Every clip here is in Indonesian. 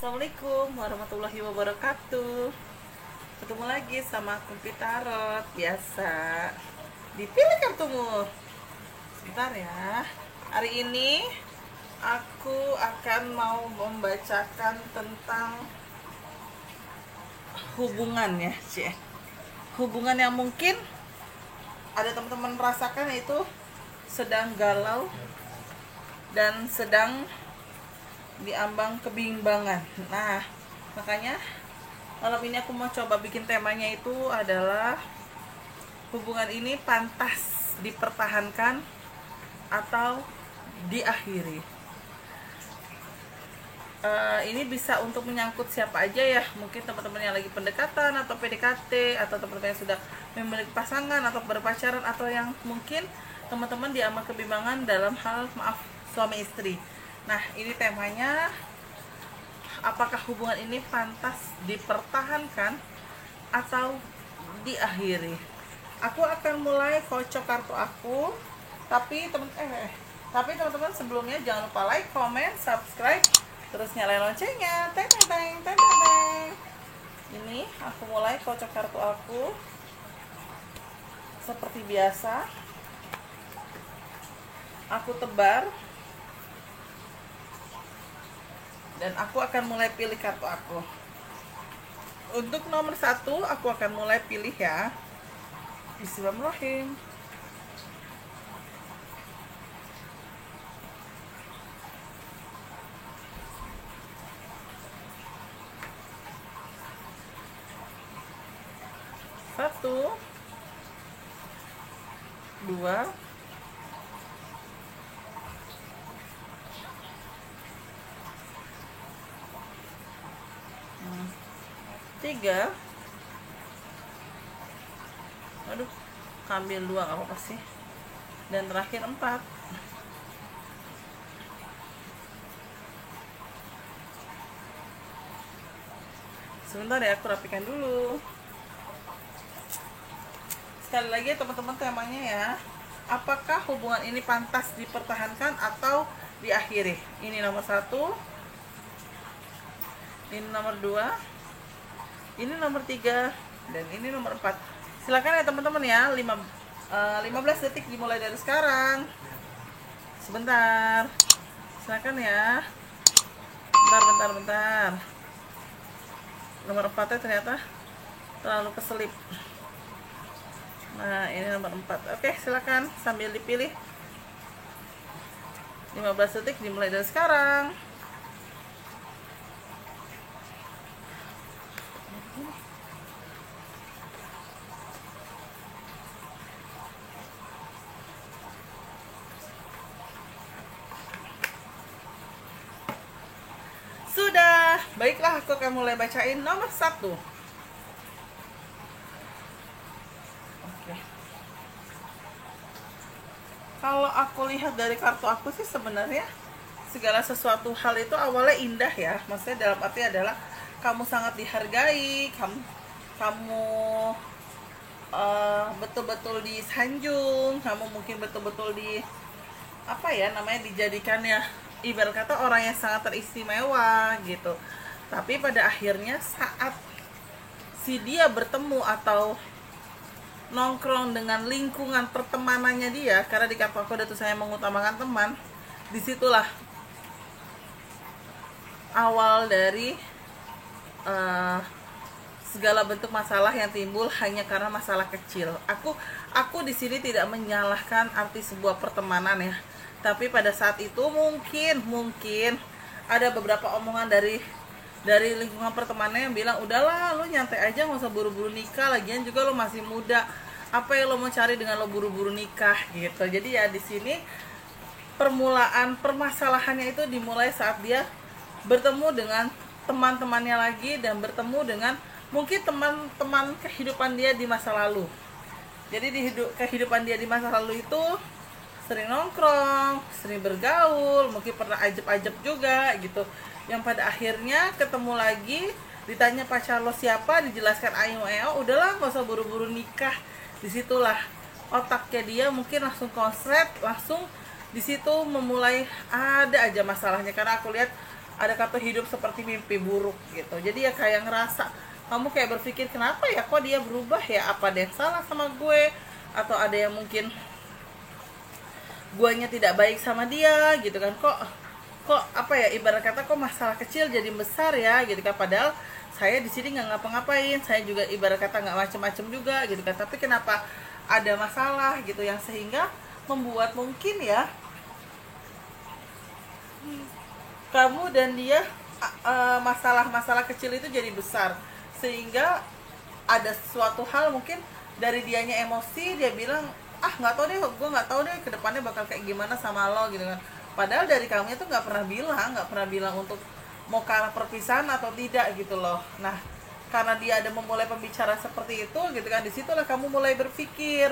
Assalamualaikum warahmatullahi wabarakatuh. Ketemu lagi sama Kumpi Tarot. Biasa dipilih kartumu. Sebentar ya. Hari ini aku akan mau membacakan tentang hubungan ya, Cie. Hubungan yang mungkin ada teman-teman merasakan, yaitu sedang galau dan sedang diambang kebimbangan. Nah, makanya malam ini aku mau coba bikin temanya itu adalah hubungan ini pantas dipertahankan atau diakhiri. Ini bisa untuk menyangkut siapa aja ya, mungkin teman-teman yang lagi pendekatan atau PDKT, atau teman-teman yang sudah memiliki pasangan atau berpacaran, atau yang mungkin teman-teman diambang kebimbangan dalam hal suami istri. Nah, ini temanya, apakah hubungan ini pantas dipertahankan atau diakhiri. Aku akan mulai kocok kartu aku, tapi teman-teman sebelumnya jangan lupa like, comment, subscribe, terus nyalain loncengnya. Teng teng teng teng teng. Ini aku mulai kocok kartu aku seperti biasa. Aku tebar dan aku akan mulai pilih kartu aku. Untuk nomor 1 aku akan mulai pilih ya. Bismillahirrahmanirrahim. Satu, dua, tiga. Aduh, ambil dua nggak apa-apa sih. Dan terakhir 4. Sebentar ya, aku rapikan dulu. Sekali lagi teman-teman, temanya ya, apakah hubungan ini pantas dipertahankan atau diakhiri. Ini nomor 1, ini nomor 2, ini nomor 3, dan ini nomor 4. Silakan ya teman-teman ya, 15 detik dimulai dari sekarang. Sebentar, silakan ya. Bentar. Nomor 4 ternyata terlalu keselip. Nah, ini nomor 4. Oke, silakan sambil dipilih. 15 detik dimulai dari sekarang. Sudah, baiklah, aku akan mulai bacain nomor 1. Oke. Kalau aku lihat dari kartu aku sih, sebenarnya segala sesuatu hal itu awalnya indah ya. Maksudnya dalam arti adalah kamu sangat dihargai, kamu betul-betul disanjung, kamu mungkin betul-betul dijadikan ya, ibarat kata orang yang sangat teristimewa gitu. Tapi pada akhirnya saat si dia bertemu atau nongkrong dengan lingkungan pertemanannya dia, karena di kartu aku ada tuh saya mengutamakan teman, disitulah awal dari segala bentuk masalah yang timbul hanya karena masalah kecil. Aku di sini tidak menyalahkan arti sebuah pertemanan ya, tapi pada saat itu mungkin ada beberapa omongan dari lingkungan pertemanan yang bilang, udahlah lo nyantai aja, nggak usah buru-buru nikah, lagian juga lo masih muda, apa yang lo mau cari dengan lo buru-buru nikah gitu. Jadi ya di sini permulaan permasalahannya itu dimulai saat dia bertemu dengan teman-temannya lagi, dan bertemu dengan mungkin teman-teman kehidupan dia di masa lalu. Jadi di kehidupan dia di masa lalu itu sering nongkrong, sering bergaul, mungkin pernah ajeb-ajeb juga gitu, yang pada akhirnya ketemu lagi, ditanya pacar lo siapa, dijelaskan ayo, udahlah nggak usah buru-buru nikah. Disitulah otaknya dia mungkin langsung konslet, langsung di situ memulai ada aja masalahnya. Karena aku lihat ada kata hidup seperti mimpi buruk gitu. Jadi ya kayak ngerasa, kamu kayak berpikir kenapa ya kok dia berubah ya, apa ada yang salah sama gue, atau ada yang mungkin guanya tidak baik sama dia gitu kan, kok apa ya, ibarat kata kok masalah kecil jadi besar ya gitu kan, padahal saya di sini nggak ngapa-ngapain, saya juga ibarat kata nggak macem-macem juga gitu kan, tapi kenapa ada masalah gitu yang sehingga membuat mungkin ya kamu dan dia masalah-masalah kecil itu jadi besar, sehingga ada suatu hal mungkin dari dianya emosi, dia bilang ah nggak tahu deh, gue nggak tahu deh kedepannya bakal kayak gimana sama lo gitu kan, padahal dari kamu itu nggak pernah bilang untuk mau ke arah perpisahan atau tidak gitu loh. Nah, karena dia ada memulai pembicaraan seperti itu gitu kan, disitulah kamu mulai berpikir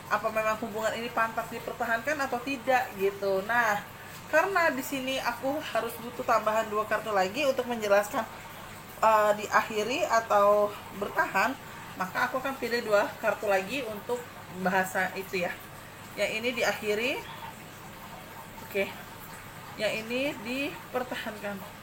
apa memang hubungan ini pantas dipertahankan atau tidak gitu. Nah, karena di sini aku harus butuh tambahan 2 kartu lagi untuk menjelaskan diakhiri atau bertahan, maka aku akan pilih 2 kartu lagi untuk bahasa itu ya. Yang ini diakhiri, oke. Yang ini dipertahankan.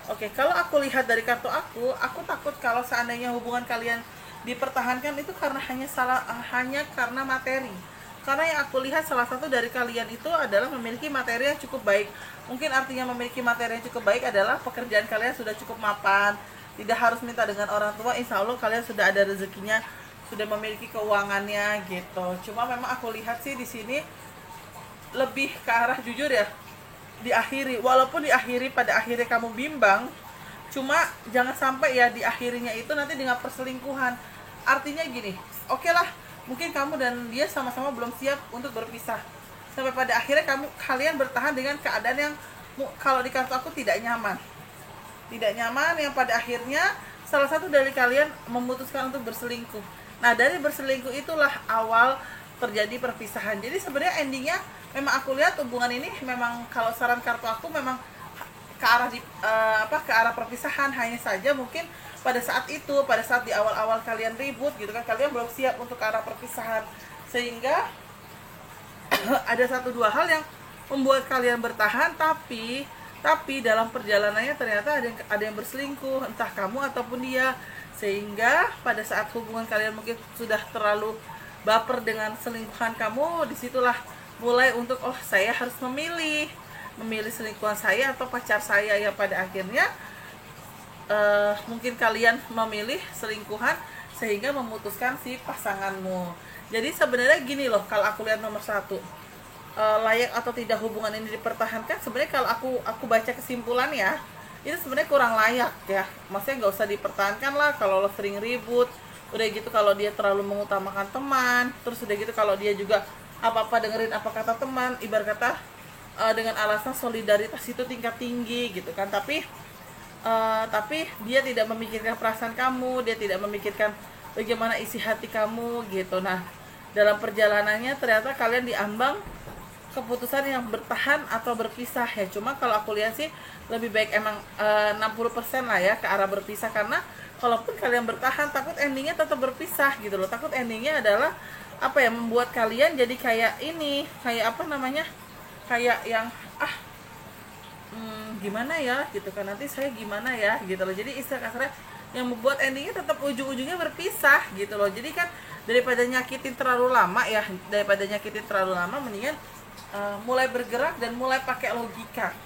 Oke, kalau aku lihat dari kartu aku takut kalau seandainya hubungan kalian dipertahankan itu karena hanya karena materi. Karena yang aku lihat salah satu dari kalian itu adalah memiliki materi yang cukup baik. Mungkin artinya memiliki materi yang cukup baik adalah pekerjaan kalian sudah cukup mapan, tidak harus minta dengan orang tua, insya Allah kalian sudah ada rezekinya, sudah memiliki keuangannya gitu. Cuma memang aku lihat sih di sini lebih ke arah jujur ya, diakhiri, walaupun diakhiri pada akhirnya kamu bimbang, cuma jangan sampai ya diakhirinya itu nanti dengan perselingkuhan. Artinya gini, oke lah, mungkin kamu dan dia sama-sama belum siap untuk berpisah, sampai pada akhirnya kalian bertahan dengan keadaan yang kalau di kartu aku tidak nyaman, yang pada akhirnya salah satu dari kalian memutuskan untuk berselingkuh. Nah, dari berselingkuh itulah awal terjadi perpisahan. Jadi sebenarnya endingnya memang aku lihat hubungan ini memang, kalau saran kartu aku memang ke arah ke arah perpisahan. Hanya saja mungkin pada saat di awal-awal kalian ribut gitu kan, kalian belum siap untuk ke arah perpisahan, sehingga ada 1-2 hal yang membuat kalian bertahan, tapi dalam perjalanannya ternyata ada yang berselingkuh, entah kamu ataupun dia, sehingga pada saat hubungan kalian mungkin sudah terlalu baper dengan selingkuhan kamu, disitulah mulai untuk saya harus memilih selingkuhan saya atau pacar saya, yang pada akhirnya mungkin kalian memilih selingkuhan sehingga memutuskan si pasanganmu. Jadi sebenarnya gini loh, kalau aku lihat nomor 1, layak atau tidak hubungan ini dipertahankan, sebenarnya kalau aku baca kesimpulan ya, itu sebenarnya kurang layak ya. Maksudnya nggak usah dipertahankan lah kalau lo sering ribut, udah gitu kalau dia terlalu mengutamakan teman, terus udah gitu kalau dia juga apa-apa dengerin apa kata teman, ibarat kata dengan alasan solidaritas itu tingkat tinggi gitu kan, tapi dia tidak memikirkan perasaan kamu, dia tidak memikirkan bagaimana isi hati kamu gitu. Nah, dalam perjalanannya ternyata kalian diambang keputusan yang bertahan atau berpisah ya. Cuma kalau aku lihat sih lebih baik emang 60% lah ya ke arah berpisah, karena kalaupun kalian bertahan takut endingnya tetap berpisah gitu loh. Takut endingnya adalah apa ya, membuat kalian jadi kayak kayak yang gimana ya gitu kan, nanti saya gimana ya gitu loh. Jadi istilah kasarnya yang membuat endingnya tetap ujung-ujungnya berpisah gitu loh. Jadi kan daripada nyakitin terlalu lama, mendingan mulai bergerak dan mulai pakai logikanya.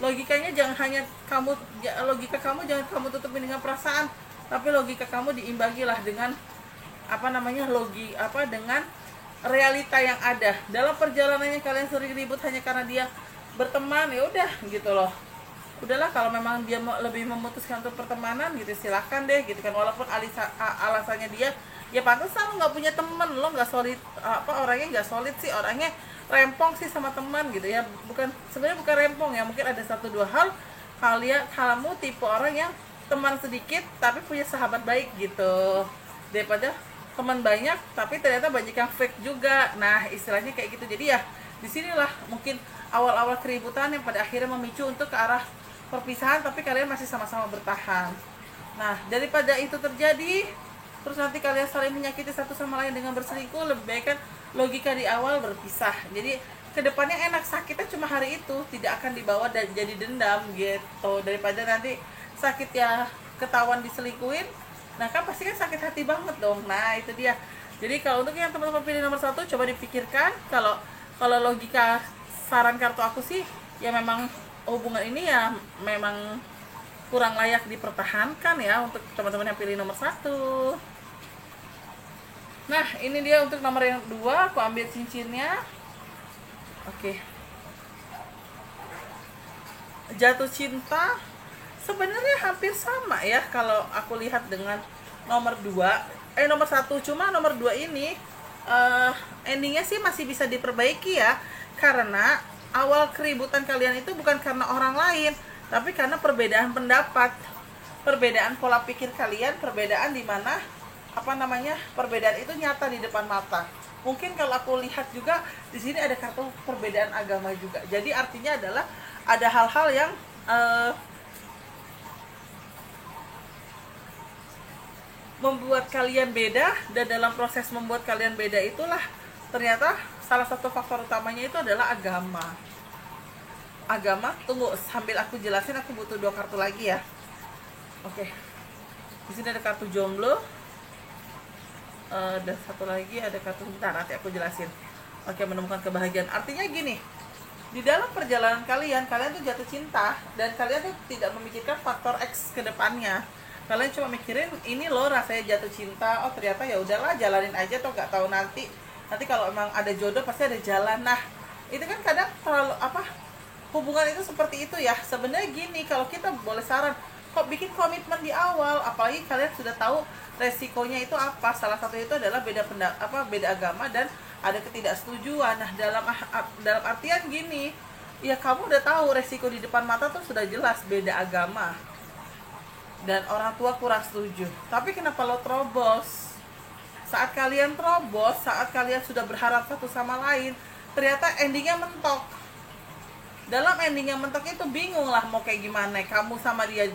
Logika kamu jangan kamu tutupin dengan perasaan, tapi logika kamu diimbangilah dengan dengan realita yang ada. Dalam perjalanannya kalian sering ribut hanya karena dia berteman, ya udah gitu loh. Udahlah, kalau memang dia lebih memutuskan untuk pertemanan gitu, silakan deh gitu kan. Walaupun alasannya dia ya pantesan lo nggak punya temen, lo nggak solid, orangnya nggak solid sih, orangnya rempong sih sama teman gitu ya. Sebenarnya bukan rempong ya, mungkin ada 1-2 hal kamu tipe orang yang teman sedikit tapi punya sahabat baik gitu, daripada teman banyak tapi ternyata banyak yang fake juga. Nah, istilahnya kayak gitu. Jadi ya disinilah mungkin awal-awal keributan yang pada akhirnya memicu untuk ke arah perpisahan, tapi kalian masih sama-sama bertahan. Nah, daripada itu terjadi terus nanti kalian saling menyakiti satu sama lain dengan berselingkuh, lebih baik kan logika di awal berpisah. Jadi kedepannya enak, sakitnya cuma hari itu, tidak akan dibawa dan jadi dendam gitu, daripada nanti sakit ya ketahuan diselingkuhin, nah kan pasti kan sakit hati banget dong. Nah itu dia. Jadi kalau untuk yang teman-teman pilih nomor 1, coba dipikirkan. Kalau logika saran kartu aku sih ya memang hubungan ini ya memang kurang layak dipertahankan ya untuk teman-teman yang pilih nomor 1. Nah ini dia untuk nomor yang 2, aku ambil cincinnya. Oke. Jatuh cinta sebenarnya hampir sama ya kalau aku lihat dengan nomor 2, nomor 1, cuma nomor 2 ini endingnya sih masih bisa diperbaiki ya, karena awal keributan kalian itu bukan karena orang lain, tapi karena perbedaan pendapat, perbedaan pola pikir kalian, perbedaan di mana perbedaan itu nyata di depan mata. Mungkin kalau aku lihat juga di sini ada kartu perbedaan agama juga. Jadi artinya adalah ada hal-hal yang membuat kalian beda, dan dalam proses membuat kalian beda itulah ternyata salah satu faktor utamanya itu adalah agama. Tunggu sambil aku jelasin, aku butuh 2 kartu lagi ya. Oke. Di sini ada kartu jomblo. Dan satu lagi ada kartu, bentar nanti aku jelasin. Oke, menemukan kebahagiaan. Artinya gini, di dalam perjalanan kalian tuh jatuh cinta, dan kalian tuh tidak memikirkan faktor X ke depannya. Kalian cuma mikirin ini loh rasanya jatuh cinta. Oh ternyata ya udahlah, jalanin aja, toh nggak tahu nanti kalau emang ada jodoh pasti ada jalan. Nah itu kan kadang terlalu hubungan itu seperti itu ya. Sebenarnya gini, kalau kita boleh saran, kok bikin komitmen di awal, apalagi kalian sudah tahu resikonya itu apa. Salah satu itu adalah beda agama dan ada ketidaksetujuan. Nah dalam artian gini ya, kamu udah tahu resiko di depan mata tuh sudah jelas, beda agama dan orang tua kurang setuju, tapi kenapa lo terobos? Saat kalian terobos, saat kalian sudah berharap satu sama lain, ternyata endingnya mentok. Dalam endingnya mentok itu bingung lah mau kayak gimana. Kamu sama dia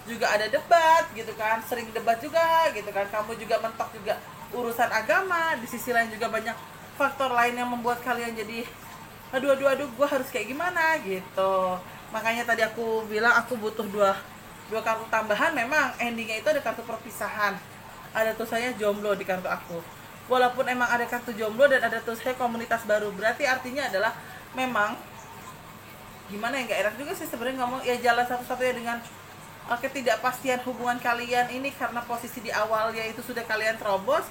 juga ada debat gitu kan, sering debat juga gitu kan, kamu juga mentok juga urusan agama. Di sisi lain juga banyak faktor lain yang membuat kalian jadi aduh gue harus kayak gimana gitu. Makanya tadi aku bilang aku butuh dua kartu tambahan. Memang endingnya itu ada kartu perpisahan, ada tulisannya jomblo di kartu aku. Walaupun emang ada kartu jomblo dan ada tulisannya komunitas baru, berarti artinya adalah memang gimana ya, nggak enak juga sih sebenarnya ngomong ya, jalan satu-satunya dengan ketidakpastian hubungan kalian ini, karena posisi di awalnya itu sudah kalian terobos,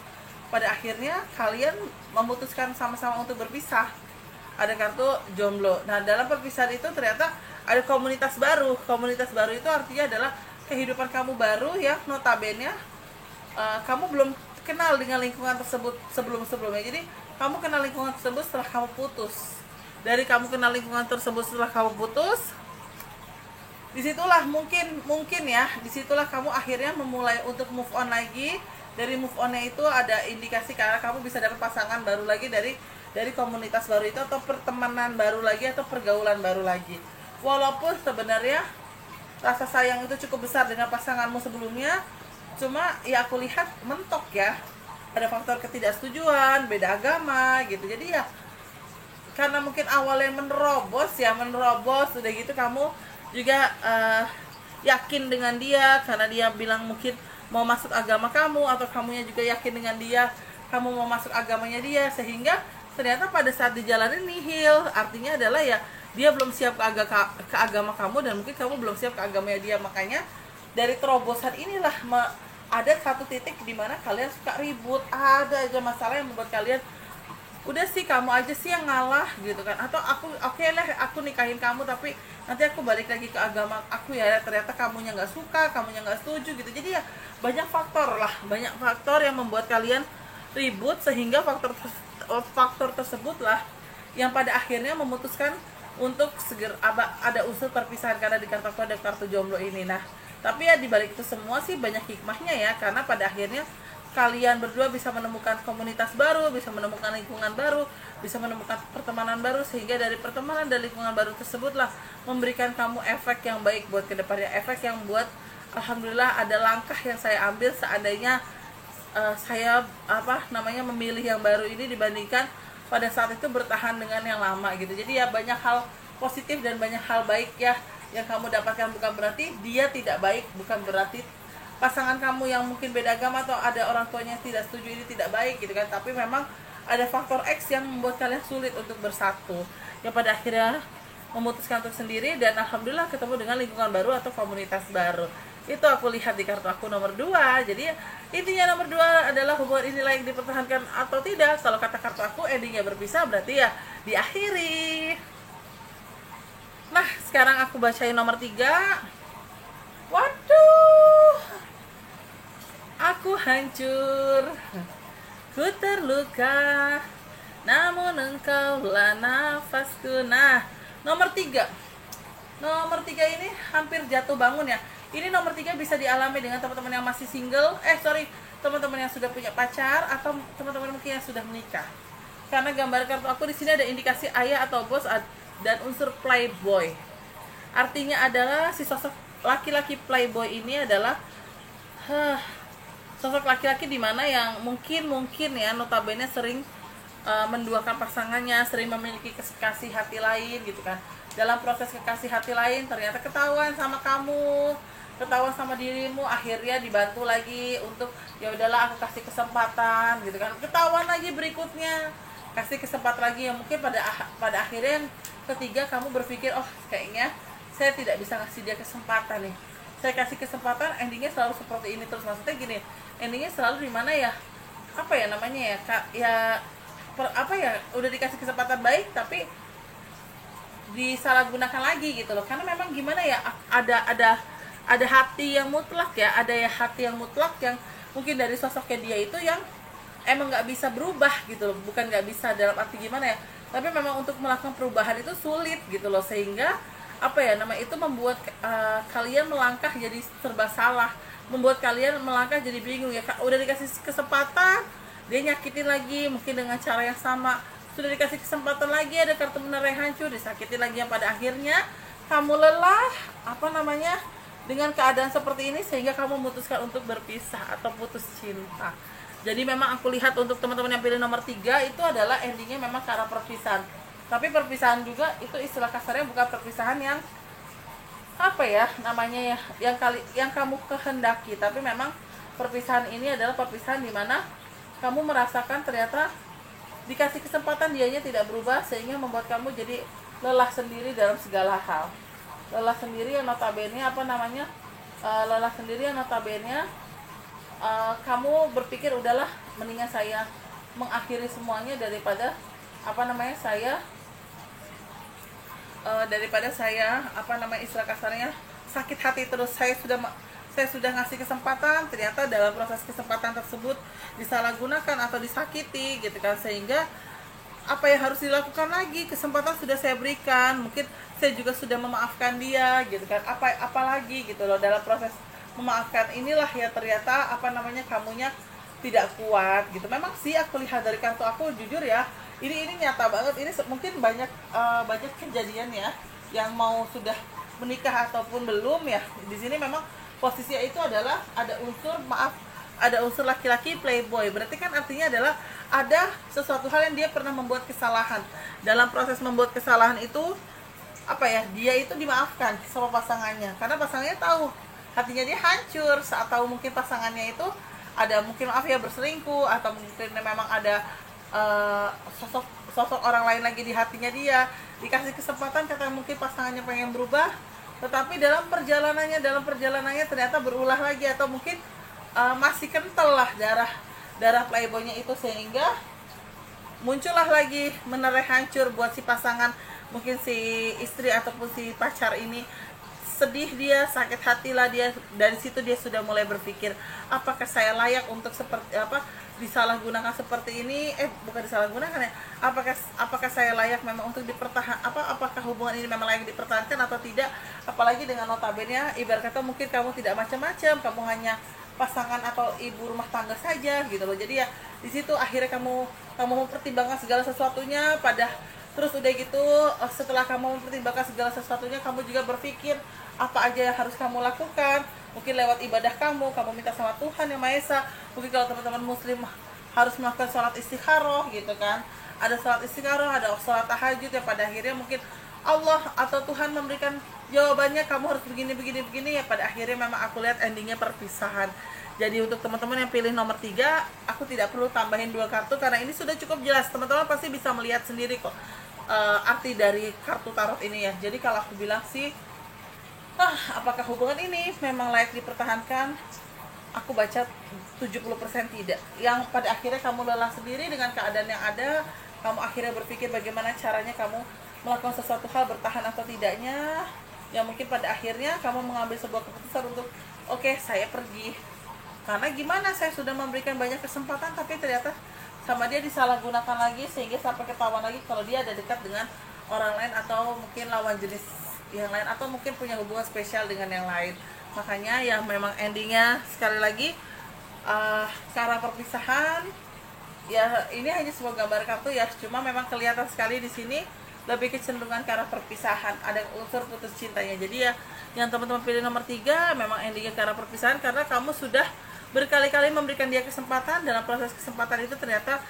pada akhirnya kalian memutuskan sama-sama untuk berpisah. Ada kartu jomblo. Nah dalam perpisahan itu ternyata ada komunitas baru. Komunitas baru itu artinya adalah kehidupan kamu baru yang notabene kamu belum kenal dengan lingkungan tersebut sebelumnya. Jadi kamu kenal lingkungan tersebut setelah kamu putus. Dari kamu kenal lingkungan tersebut setelah kamu putus, disitulah mungkin ya, disitulah kamu akhirnya memulai untuk move on lagi. Dari move onnya itu ada indikasi karena kamu bisa dapat pasangan baru lagi dari komunitas baru itu, atau pertemanan baru lagi, atau pergaulan baru lagi. Walaupun sebenarnya rasa sayang itu cukup besar dengan pasanganmu sebelumnya, cuma ya aku lihat mentok ya, ada faktor ketidaksetujuan, beda agama gitu. Jadi ya karena mungkin awalnya menerobos, udah gitu kamu juga yakin dengan dia karena dia bilang mungkin mau masuk agama kamu, atau kamunya juga yakin dengan dia, kamu mau masuk agamanya dia, sehingga ternyata pada saat dijalanin nihil. Artinya adalah ya dia belum siap ke agama kamu, dan mungkin kamu belum siap ke agamanya dia. Makanya dari terobosan inilah ada satu titik di mana kalian suka ribut, ada aja masalah yang membuat kalian udah sih kamu aja sih yang ngalah gitu kan, atau aku nikahin kamu tapi nanti aku balik lagi ke agama aku ya, ternyata kamunya nggak suka, kamunya nggak setuju gitu. Jadi ya banyak faktor yang membuat kalian ribut, sehingga faktor tersebut lah yang pada akhirnya memutuskan untuk ada unsur perpisahan, karena di kartu aku ada kartu jomblo ini. Nah tapi ya dibalik itu semua sih banyak hikmahnya ya, karena pada akhirnya kalian berdua bisa menemukan komunitas baru, bisa menemukan lingkungan baru, bisa menemukan pertemanan baru, sehingga dari pertemanan dan lingkungan baru tersebutlah memberikan kamu efek yang baik buat kedepannya, efek yang buat alhamdulillah ada langkah yang saya ambil seandainya saya memilih yang baru ini dibandingkan pada saat itu bertahan dengan yang lama gitu. Jadi ya banyak hal positif dan banyak hal baik ya yang kamu dapatkan. Bukan berarti dia tidak baik, bukan berarti pasangan kamu yang mungkin beda agama atau ada orang tuanya yang tidak setuju ini tidak baik gitu kan. Tapi memang ada faktor X yang membuat kalian sulit untuk bersatu, ya pada akhirnya memutuskan untuk sendiri. Dan alhamdulillah ketemu dengan lingkungan baru atau komunitas baru. Itu aku lihat di kartu aku nomor 2. Jadi intinya nomor 2 adalah hubungan ini layak dipertahankan atau tidak. Kalau kata kartu aku endingnya berpisah, berarti ya diakhiri. Nah sekarang aku bacain nomor 3. Waduh, aku hancur, ku terluka, namun engkaulah nafasku. Nah nomor 3 ini hampir jatuh bangun ya. Ini nomor 3 bisa dialami dengan teman-teman yang masih single, teman-teman yang sudah punya pacar atau teman-teman mungkin yang sudah menikah. Karena gambar kartu aku di sini ada indikasi ayah atau bos dan unsur playboy. Artinya adalah si sosok laki-laki playboy ini adalah sosok laki-laki di mana yang mungkin ya notabene sering menduakan pasangannya, sering memiliki kekasih hati lain gitu kan. Dalam proses kekasih hati lain ternyata ketahuan sama kamu, ketahuan sama dirimu, akhirnya dibantu lagi untuk ya udahlah aku kasih kesempatan gitu kan. Ketahuan lagi berikutnya, kasih kesempatan lagi yang mungkin pada akhirnya yang ketiga kamu berpikir, oh kayaknya saya tidak bisa ngasih dia kesempatan nih. Saya kasih kesempatan, endingnya selalu seperti ini terus. Maksudnya gini, endingnya selalu di mana ya? Apa ya namanya ya? Udah dikasih kesempatan baik tapi disalahgunakan lagi gitu loh. Karena memang gimana ya, ada hati yang mutlak ya, ada ya hati yang mutlak yang mungkin dari sosoknya dia itu yang emang nggak bisa berubah gitu loh. Bukan nggak bisa dalam arti gimana ya, tapi memang untuk melakukan perubahan itu sulit gitu loh. Sehingga itu membuat kalian melangkah jadi serba salah, membuat kalian melangkah jadi bingung ya. Udah dikasih kesempatan, dia nyakitin lagi mungkin dengan cara yang sama. Sudah dikasih kesempatan lagi, ada kartu menerai hancur, disakitin lagi, yang pada akhirnya kamu lelah dengan keadaan seperti ini sehingga kamu memutuskan untuk berpisah atau putus cinta. Jadi memang aku lihat untuk teman-teman yang pilih nomor 3 itu adalah endingnya memang ke arah perpisahan. Tapi perpisahan juga itu istilah kasarnya bukan perpisahan yang yang kamu kehendaki, tapi memang perpisahan ini adalah perpisahan di mana kamu merasakan ternyata dikasih kesempatan dianya tidak berubah, sehingga membuat kamu jadi lelah sendiri dalam segala hal. Lelah sendiri yang notabene kamu berpikir udahlah mendingan saya mengakhiri semuanya daripada saya istilah kasarnya sakit hati terus. Saya sudah ngasih kesempatan, ternyata dalam proses kesempatan tersebut disalahgunakan atau disakiti gitu kan. Sehingga apa yang harus dilakukan lagi, kesempatan sudah saya berikan, mungkin saya juga sudah memaafkan dia gitu kan. Apalagi gitu loh, dalam proses memaafkan inilah ya ternyata kamunya tidak kuat gitu. Memang sih aku lihat dari kartu aku, jujur ya, ini nyata banget. Ini mungkin banyak kejadian ya yang mau sudah menikah ataupun belum ya. Di sini memang posisinya itu adalah ada unsur laki-laki playboy. Berarti kan artinya adalah ada sesuatu hal yang dia pernah membuat kesalahan. Dalam proses membuat kesalahan itu dia itu dimaafkan sama pasangannya, karena pasangannya tahu hatinya dia hancur saat tahu mungkin pasangannya itu ada mungkin berselingkuh, atau mungkin memang ada sosok orang lain lagi di hatinya dia. Dikasih kesempatan, kata mungkin pasangannya pengen berubah, tetapi dalam perjalanannya ternyata berulah lagi, atau mungkin masih kental lah darah playboynya itu, sehingga muncullah lagi menerai hancur buat si pasangan, mungkin si istri ataupun si pacar ini. Sedih dia, sakit hati lah dia. Dari situ dia sudah mulai berpikir, apakah saya layak untuk disalahgunakan seperti ini? Bukan disalahgunakan ya. Apakah saya layak memang untuk apakah hubungan ini memang layak dipertahankan atau tidak? Apalagi dengan notabene ibarat kata mungkin kamu tidak macam-macam, kamu hanya pasangan atau ibu rumah tangga saja gitu loh. Jadi ya di situ akhirnya kamu mempertimbangkan segala sesuatunya, terus udah gitu setelah kamu mempertimbangkan segala sesuatunya, kamu juga berpikir apa aja yang harus kamu lakukan. Mungkin lewat ibadah kamu minta sama Tuhan Yang Maha Esa. Mungkin kalau teman-teman muslim harus melakukan sholat istikharoh gitu kan, ada sholat istikharoh, ada sholat tahajud, ya pada akhirnya mungkin Allah atau Tuhan memberikan jawabannya kamu harus begini begini begini, ya pada akhirnya memang aku lihat endingnya perpisahan. Jadi untuk teman-teman yang pilih nomor 3, aku tidak perlu tambahin 2 kartu karena ini sudah cukup jelas. Teman-teman pasti bisa melihat sendiri kok arti dari kartu tarot ini ya. Jadi kalau aku bilang sih, apakah hubungan ini memang layak dipertahankan? Aku baca 70% tidak. Yang pada akhirnya kamu lelah sendiri dengan keadaan yang ada, kamu akhirnya berpikir bagaimana caranya kamu melakukan sesuatu hal, bertahan atau tidaknya. Yang mungkin pada akhirnya kamu mengambil sebuah keputusan untuk oke, saya pergi. Karena gimana, saya sudah memberikan banyak kesempatan tapi ternyata sama dia disalahgunakan lagi, sehingga sampai ketahuan lagi kalau dia ada dekat dengan orang lain atau mungkin lawan jenis yang lain, atau mungkin punya hubungan spesial dengan yang lain. Makanya ya memang endingnya sekali lagi ke arah perpisahan. Ya ini hanya sebuah gambar kartu ya, cuma memang kelihatan sekali di sini lebih kecenderungan ke arah perpisahan, ada unsur putus cintanya. Jadi ya yang teman-teman pilih nomor 3 memang endingnya ke arah perpisahan, karena kamu sudah berkali-kali memberikan dia kesempatan, dalam proses kesempatan itu ternyata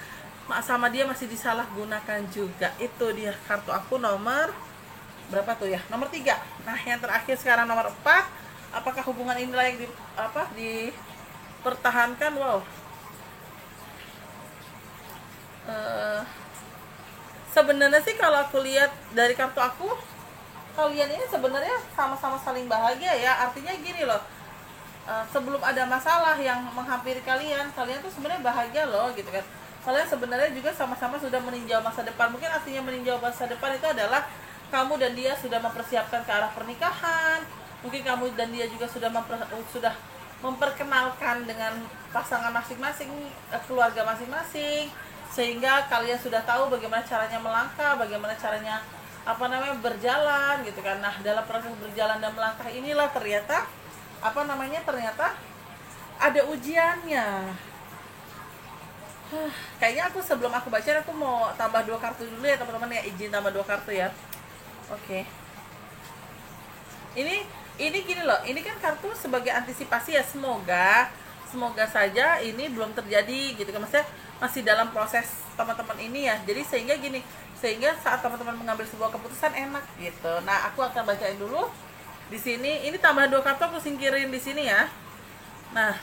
sama dia masih disalahgunakan juga. Itu dia kartu aku nomor berapa tuh ya, nomor 3. Nah yang terakhir sekarang nomor 4, apakah hubungan ini layak dipertahankan? Wow, sebenarnya sih kalau aku lihat dari kartu aku, kalian ini sebenarnya sama-sama saling bahagia ya. Artinya gini loh, sebelum ada masalah yang menghampiri kalian, kalian tuh sebenarnya bahagia loh gitu kan. Kalian sebenarnya juga sama-sama sudah meninjau masa depan. Mungkin artinya meninjau masa depan itu adalah kamu dan dia sudah mempersiapkan ke arah pernikahan. Mungkin kamu dan dia juga sudah memperkenalkan dengan pasangan masing-masing, keluarga masing-masing, sehingga kalian sudah tahu bagaimana caranya melangkah, bagaimana caranya berjalan gitu kan. Nah dalam proses berjalan dan melangkah inilah ternyata ternyata ada ujiannya. Kayaknya aku sebelum aku baca, aku mau tambah 2 kartu dulu ya teman-teman ya, izin tambah 2 kartu ya. Oke. Ini gini loh, ini kan kartu sebagai antisipasi ya, semoga saja ini belum terjadi gitu kan, maksudnya masih dalam proses teman-teman ini ya. Jadi sehingga saat teman-teman mengambil sebuah keputusan enak gitu. Nah aku akan bacain dulu di sini. Ini tambahan 2 kartu aku singkirin di sini ya. Nah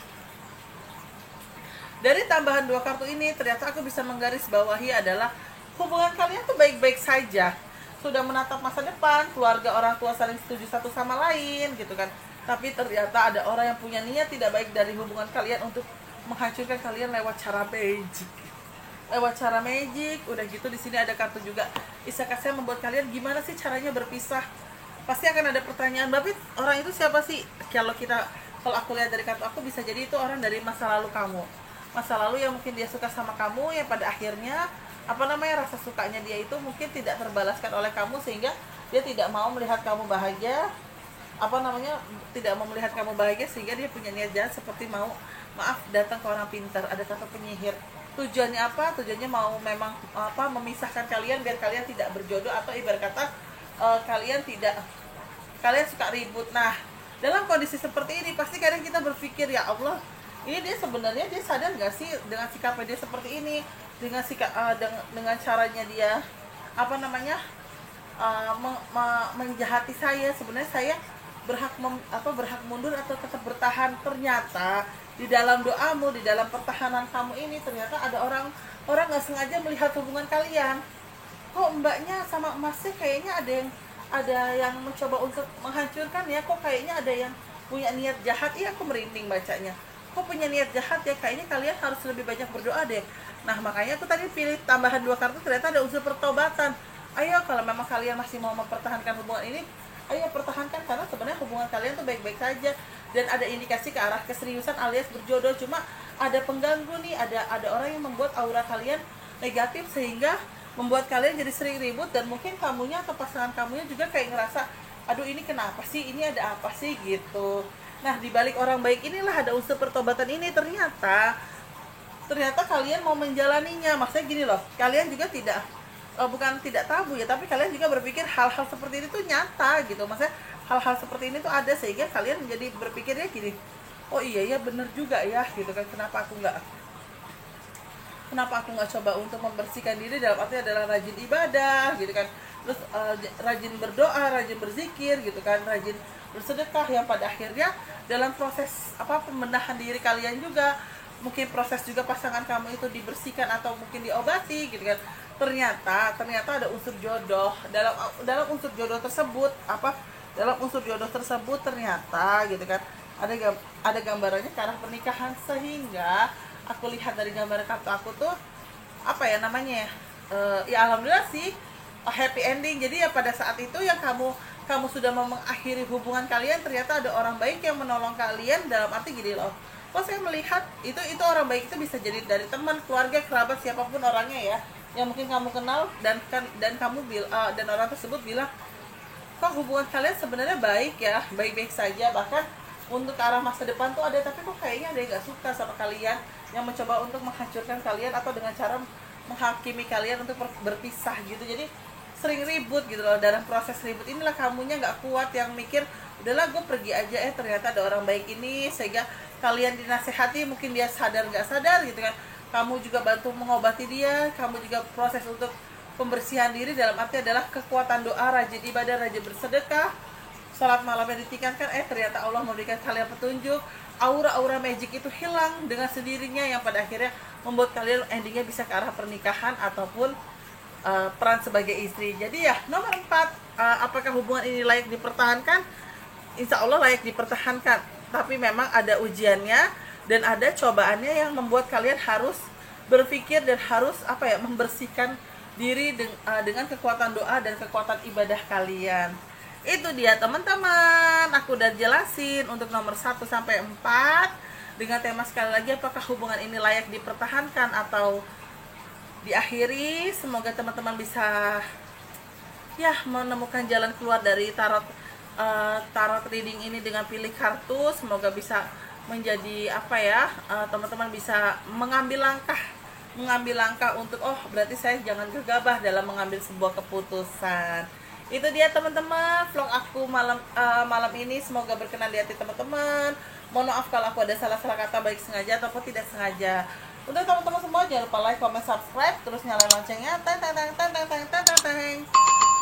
dari tambahan 2 kartu ini ternyata aku bisa menggaris bawahi adalah hubungan kalian tuh baik-baik saja, sudah menatap masa depan, keluarga, orang tua saling setuju satu sama lain gitu kan. Tapi ternyata ada orang yang punya niat tidak baik dari hubungan kalian untuk menghancurkan kalian lewat cara magic. Udah gitu di sini ada kartu juga Isakase, membuat kalian gimana sih caranya berpisah. Pasti akan ada pertanyaan, Babit, orang itu siapa sih? Kalau aku lihat dari kartu aku, bisa jadi itu orang dari masa lalu kamu, masa lalu yang mungkin dia suka sama kamu, yang pada akhirnya rasa sukanya dia itu mungkin tidak terbalaskan oleh kamu, sehingga dia tidak mau melihat kamu bahagia, tidak mau melihat kamu bahagia, sehingga dia punya niat jahat seperti mau datang ke orang pintar. Ada kata penyihir. Tujuannya apa? Tujuannya mau memang memisahkan kalian biar kalian tidak berjodoh, atau ibarat kata kalian suka ribut. Nah dalam kondisi seperti ini pasti kadang kita berpikir, ya Allah, ini dia sebenarnya dia sadar nggak sih dengan sikapnya dia seperti ini, dengan dengan caranya dia menjahati saya. Sebenarnya saya berhak mundur atau tetap bertahan. Ternyata di dalam doamu, di dalam pertahanan kamu ini, ternyata ada orang nggak sengaja melihat hubungan kalian. Kok mbaknya sama emasnya kayaknya ada yang mencoba untuk menghancurkan ya, kok kayaknya ada yang punya niat jahat. Iya, aku merinding bacanya. Kok punya niat jahat ya, kayaknya kalian harus lebih banyak berdoa deh. Nah makanya aku tadi pilih tambahan 2 kartu, ternyata ada unsur pertobatan. Ayo, kalau memang kalian masih mau mempertahankan hubungan ini, ayo pertahankan, karena sebenarnya hubungan kalian tuh baik-baik saja, dan ada indikasi ke arah keseriusan alias berjodoh. Cuma ada pengganggu nih, ada orang yang membuat aura kalian negatif, sehingga membuat kalian jadi sering ribut, dan mungkin kamunya atau pasangan kamunya juga kayak ngerasa, aduh ini kenapa sih, ini ada apa sih gitu. Nah di balik orang baik inilah ada unsur pertobatan ini. Ternyata kalian mau menjalaninya. Maksudnya gini loh, kalian juga bukan tidak tabu ya, tapi kalian juga berpikir hal-hal seperti ini tuh nyata gitu. Maksudnya hal-hal seperti ini tuh ada, sehingga kalian menjadi berpikirnya gini, oh iya ya bener juga ya gitu kan, kenapa aku nggak kenapa aku nggak coba untuk membersihkan diri, dalam arti adalah rajin ibadah gitu kan, terus rajin berdoa, rajin berzikir gitu kan, rajin bersedekah, yang pada akhirnya dalam proses pembenahan diri kalian juga, mungkin proses juga pasangan kamu itu dibersihkan atau mungkin diobati gitu kan, ternyata ada unsur jodoh dalam unsur jodoh tersebut, dalam unsur jodoh tersebut ternyata gitu kan ada gambarannya ke arah pernikahan, sehingga aku lihat dari gambar kartu aku tuh ya alhamdulillah sih happy ending. Jadi ya pada saat itu yang kamu sudah mau mengakhiri hubungan kalian, ternyata ada orang baik yang menolong kalian, dalam arti gini loh. Kalau saya melihat itu orang baik itu bisa jadi dari teman, keluarga, kerabat, siapapun orangnya ya, yang mungkin kamu kenal dan dan orang tersebut bilang, kok hubungan kalian sebenarnya baik ya, baik-baik saja, bahkan untuk ke arah masa depan tuh ada, tapi kok kayaknya ada yang gak suka sama kalian, yang mencoba untuk menghancurkan kalian atau dengan cara menghakimi kalian untuk berpisah gitu. Jadi sering ribut gitu loh. Dalam proses ribut inilah kamunya nggak kuat, yang mikir udahlah gue pergi aja, ternyata ada orang baik ini, sehingga kalian dinasehati, mungkin dia sadar nggak sadar gitu kan, kamu juga bantu mengobati dia, kamu juga proses untuk pembersihan diri, dalam arti adalah kekuatan doa, rajin ibadah, rajin bersedekah, sholat malamnya ditingkatkan, ternyata Allah memberikan kalian petunjuk, aura-aura magic itu hilang dengan sendirinya, yang pada akhirnya membuat kalian endingnya bisa ke arah pernikahan ataupun peran sebagai istri. Jadi ya nomor 4, apakah hubungan ini layak dipertahankan? Insya Allah layak dipertahankan, tapi memang ada ujiannya dan ada cobaannya yang membuat kalian harus berpikir dan harus membersihkan diri dengan kekuatan doa dan kekuatan ibadah kalian. Itu dia teman-teman, aku udah jelasin untuk nomor 1 sampai 4 dengan tema sekali lagi, apakah hubungan ini layak dipertahankan atau diakhiri. Semoga teman-teman bisa ya menemukan jalan keluar dari tarot reading ini dengan pilih kartu. Semoga bisa menjadi teman-teman bisa mengambil langkah untuk berarti saya jangan gegabah dalam mengambil sebuah keputusan. Itu dia teman-teman vlog aku malam ini, semoga berkenan di hati teman-teman. Mohon maaf kalau aku ada salah-salah kata, baik sengaja ataupun tidak sengaja. Untuk teman-teman semua jangan lupa like, comment, subscribe, terus nyalain loncengnya.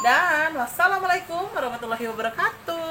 Dan wassalamualaikum warahmatullahi wabarakatuh.